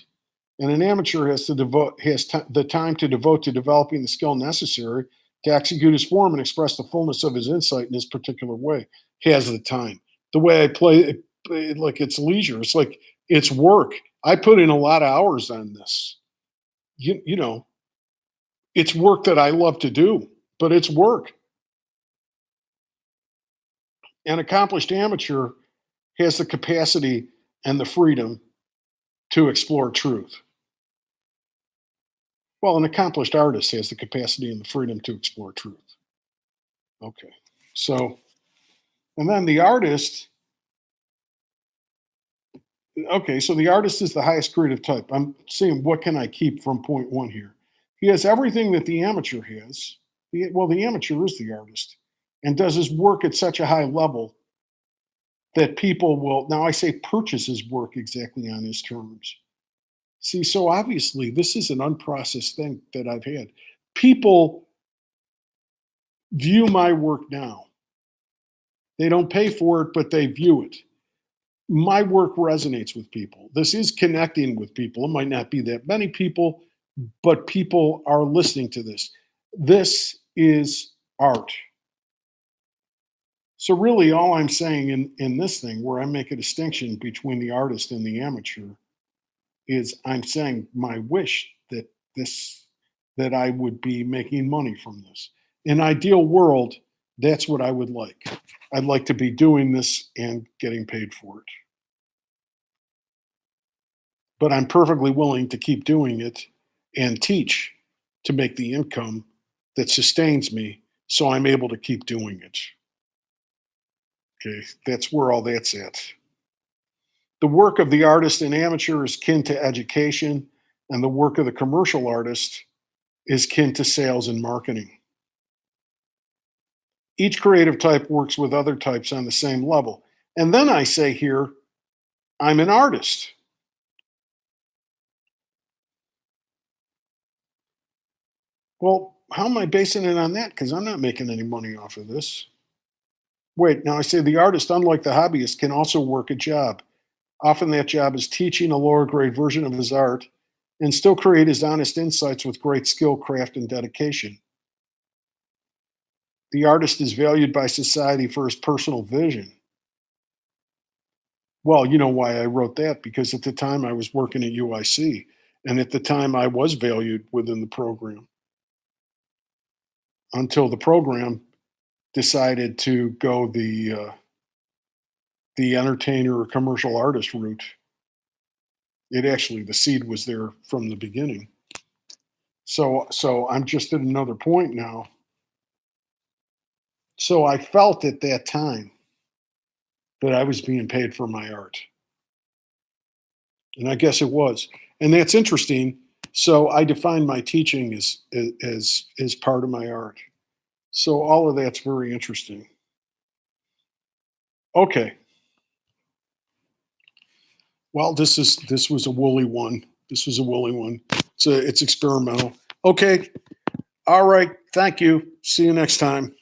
and an amateur has the time to devote to developing the skill necessary to execute his form and express the fullness of his insight in his particular way. He has the time. The way I play it, like it's leisure. It's like it's work. I put in a lot of hours on this. You know, it's work that I love to do, but it's work. An accomplished amateur has the capacity and the freedom to explore truth. Well, an accomplished artist has the capacity and the freedom to explore truth. Okay. So, and then the artist, okay, so the artist is the highest creative type. I'm seeing what can I keep from point one here. He has everything that the amateur has. The amateur is the artist and does his work at such a high level that people will, now I say purchase his work exactly on his terms. See, so obviously, this is an unprocessed thing that I've had. People view my work now. They don't pay for it, but they view it. My work resonates with people. This is connecting with people. It might not be that many people, but people are listening to this. This is art. So, really, all I'm saying in this thing, where I make a distinction between the artist and the amateur, is I'm saying my wish that that I would be making money from this. In an ideal world, that's what I would like. I'd like to be doing this and getting paid for it. But I'm perfectly willing to keep doing it and teach to make the income that sustains me so I'm able to keep doing it. Okay, that's where all that's at. The work of the artist and amateur is kin to education, and the work of the commercial artist is kin to sales and marketing. Each creative type works with other types on the same level. And then I say here, I'm an artist. Well, how am I basing it on that? Because I'm not making any money off of this. Wait, now I say the artist, unlike the hobbyist, can also work a job. Often that job is teaching a lower grade version of his art and still create his honest insights with great skill, craft, and dedication. The artist is valued by society for his personal vision. Well, you know why I wrote that? Because at the time I was working at UIC, and at the time I was valued within the program until the program decided to go the entertainer or commercial artist route. It actually, the seed was there from the beginning. So I'm just at another point now So I felt at that time that I was being paid for my art. And I guess it was. And that's interesting. So I define my teaching as part of my art. So all of that's very interesting. Okay. Well, this was a woolly one. This was a woolly one. It's experimental. Okay. All right. Thank you. See you next time.